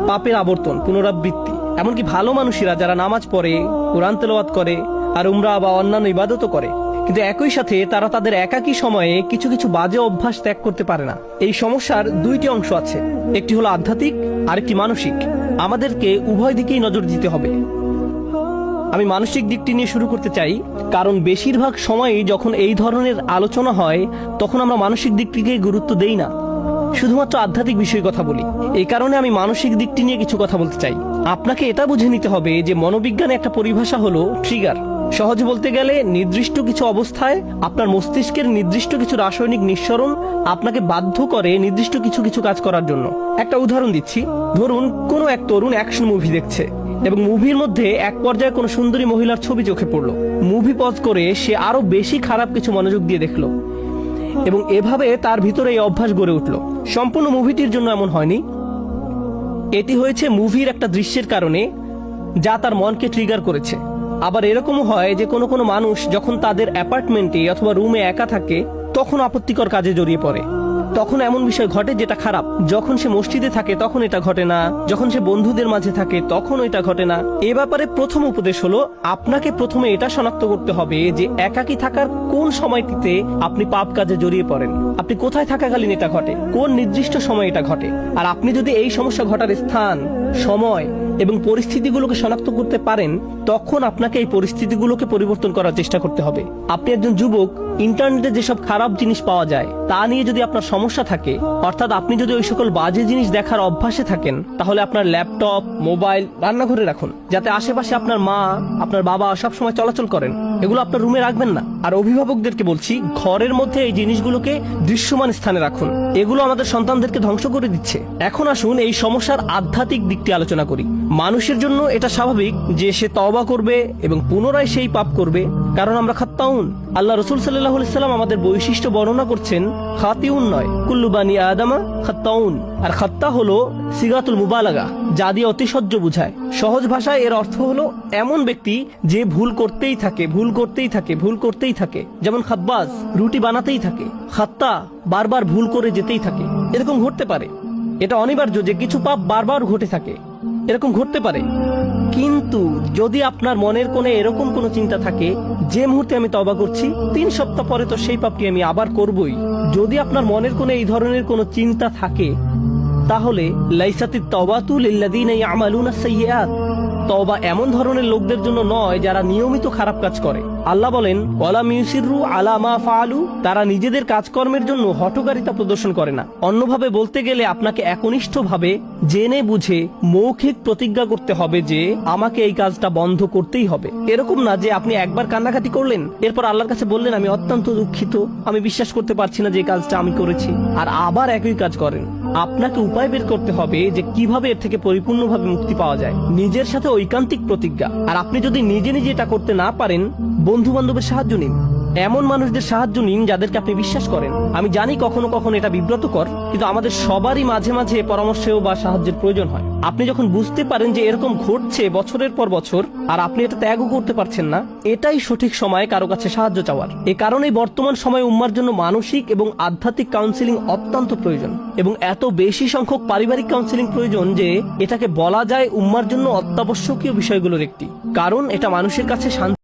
পাপের আবর্তন, পুনরাবৃত্তি। এমনকি ভালো মানুষেরা যারা নামাজ পড়ে, কোরআন তেলাওয়াত করে আর উমরা বা অন্যান্য ইবাদতও করে, কিন্তু একই সাথে তারা তাদের একাকী সময়ে কিছু কিছু বাজে অভ্যাস ত্যাগ করতে পারে না। এই সমস্যার দুইটি অংশ আছে, একটি হলো আধ্যাত্মিক আর একটি মানসিক। আমাদেরকে উভয় দিকেই নজর দিতে হবে। আমি মানসিক দিকটি নিয়ে শুরু করতে চাই, কারণ বেশিরভাগ সময়ই যখন এই ধরনের আলোচনা হয় তখন আমরা মানসিক দিকটিকে গুরুত্ব দেই না, শুধুমাত্র আধ্যাত্মিক বিষয়ে কথা বলি। এই কারণে আমি মানসিক দিকটি নিয়ে কিছু কথা বলতে চাই। আপনাকে এটা বুঝে নিতে হবে যে মনোবিজ্ঞানে একটা পরিভাষা হলো ট্রিগার। সহজে বলতে গেলে নির্দিষ্ট কিছু অবস্থায় আপনার মস্তিষ্কের নির্দিষ্ট কিছু রাসায়নিক নিঃসরণ আপনাকে বাধ্য করে নির্দিষ্ট কিছু কিছু কাজ করার জন্য। একটা উদাহরণ দিচ্ছি, ধরুন কোনো এক তরুণ অ্যাকশন মুভি দেখছে এবং মুভির মধ্যে এক পর্যায়ে কোনো সুন্দরী মহিলার ছবি চোখে পড়লো। মুভি পজ করে সে আরো বেশি খারাপ কিছু মনোযোগ দিয়ে দেখলো এবং এভাবে তার ভিতরে এই অভ্যাস গড়ে উঠল। সম্পূর্ণ মুভিটির জন্য এমন হয়নি, এটি হয়েছে মুভির একটা দৃশ্যের কারণে যা তার মনকে ট্রিগার করেছে। আবার এরকমও হয় যে কোনো কোনো মানুষ যখন তাদের অ্যাপার্টমেন্টে অথবা রুমে একা থাকে তখন আপত্তিকর কাজে জড়িয়ে পড়ে। তখন এমন বিষয় ঘটে যেটা খারাপ। যখন সে মসজিদে থাকে তখন এটা ঘটে না, যখন সে বন্ধুদের মাঝে থাকে তখন এটা ঘটে না। এ ব্যাপারে প্রথম উপদেশ হলো, আপনাকে প্রথমে এটা শনাক্ত করতে হবে যে একাকী থাকার কোন সময়টিতে আপনি পাপ কাজে জড়িয়ে পড়েন, আপনি কোথায় থাকাকালীন এটা ঘটে, কোন নির্দিষ্ট সময় এটা ঘটে। আর আপনি যদি এই সমস্যা ঘটার স্থান, সময় এবং পরিস্থিতিগুলোকে শনাক্ত করতে পারেন, তখন আপনাকে এই পরিস্থিতিগুলোকে পরিবর্তন করার চেষ্টা করতে হবে। আপনি একজন যুবক, ইন্টারনেটে যেসব খারাপ জিনিস পাওয়া যায় তা নিয়ে যদি আপনার সমস্যা থাকে, অর্থাৎ আপনি যদি ওই সকল বাজে জিনিস দেখার অভ্যাসে থাকেন, তাহলে আপনার ল্যাপটপ, মোবাইল রান্নাঘরে রাখুন, যাতে আশেপাশে আপনার মা, আপনার বাবা সবসময় চলাচল করেন। এগুলো আপনার রুমে রাখবেন না। আর অভিভাবকদেরকে বলছি, ঘরের মধ্যে এই জিনিসগুলোকে দৃশ্যমান স্থানে রাখুন। এগুলো আমাদের সন্তানদেরকে ধ্বংস করে দিচ্ছে। এখন আসুন এই সমস্যার আধ্যাত্মিক দিকটি আলোচনা করি। মানুষের জন্য এটা স্বাভাবিক যে সে তওবা করবে এবং পুনরায় সেই পাপ করবে, কারণ আমরা খাত্তাউন। আল্লাহ রাসূল সাল্লাল্লাহু আলাইহি সাল্লাম আমাদের বৈশিষ্ট্য বর্ণনা করছেন, খাতিউন নয়, কুল্লু বানি আদামা খাত্তাউন। আর খাত্তা হলো সিগাতুল মুবালাগা, যা দিয়ে অতিশয্য বুঝায়। সহজ ভাষায় এর অর্থ হলো এমন ব্যক্তি যে ভুল করতেই থাকে, ভুল করতেই থাকে, ভুল করতেই থাকে। যেমন খাব্বাজ রুটি বানাতেই থাকে, খাত্তা বারবার ভুল করে যেতেই থাকে। এরকম ঘটতে পারে, এটা অনিবার্য যে কিছু পাপ বারবার ঘটে থাকে, এরকম ঘটতে পারে। কিন্তু যদি আপনার মনের কোণে এরকম কোনো চিন্তা থাকে, যে মুহূর্তে আমি তওবা করছি 3 সপ্তাহ পরে তো সেই পাপটি আমি আবার করবই, যদি আপনার মনের কোণে এই ধরনের কোনো চিন্তা থাকে, তাহলে লাইসাতিত তাওবাতু লিল্লাযিনা ইয়ামালুনা সাইয়্যাত, তওবা এমন ধরনের লোকদের জন্য নয় যারা নিয়মিত খারাপ কাজ করে। আল্লাহ বলেন, ওয়ালাম ইউসিররু আলা মা ফাআলু, তারা নিজেদের কাজকর্মের জন্য হঠকারিতা প্রদর্শন করে না। অন্যভাবে বলতে গেলে আপনাকে একনিষ্ঠভাবে জেনে বুঝে মৌখিক প্রতিজ্ঞা করতে হবে যে আমাকে এই কাজটা বন্ধ করতেই হবে। এরকম না যে আপনি একবার কান্নাকাটি করলেন, এরপর আল্লাহর কাছে বললেন আমি অত্যন্ত দুঃখিত, আমি বিশ্বাস করতে পারছি না যে এই কাজটা আমি করেছি, আর আবার একই কাজ করেন। আপনাকে উপায় বের করতে হবে যে কিভাবে এর থেকে পরিপূর্ণভাবে মুক্তি পাওয়া যায়। নিজের সাথে ঐকান্তিক প্রতিজ্ঞা। আর আপনি যদি নিজে নিজে এটা করতে না পারেন, বন্ধু বান্ধবের সাহায্য নিন, এমন মানুষদের সাহায্য নিন যাদেরকে আপনি বিশ্বাস করেন। আমি জানি কখনো কখনো এটা বিব্রতকর, কিন্তু আমাদের সবারই মাঝে মাঝে পরামর্শেও বা সাহায্যের প্রয়োজন হয়। আপনি যখন বুঝতে পারেন যে এরকম ঘটছে বছরের পর বছর আর আপনি এটা ত্যাগও করতে পারছেন না, এটাই সঠিক সময় কারো কাছে সাহায্য চাওয়ার। এ কারণেই বর্তমান সময়ে উম্মার জন্য মানসিক এবং আধ্যাত্মিক কাউন্সিলিং অত্যন্ত প্রয়োজন, এবং এত বেশি সংখ্যক পারিবারিক কাউন্সিলিং প্রয়োজন যে এটাকে বলা যায় উম্মার জন্য অত্যাবশ্যকীয় বিষয়গুলোর একটি, কারণ এটা মানুষের কাছে শান্তি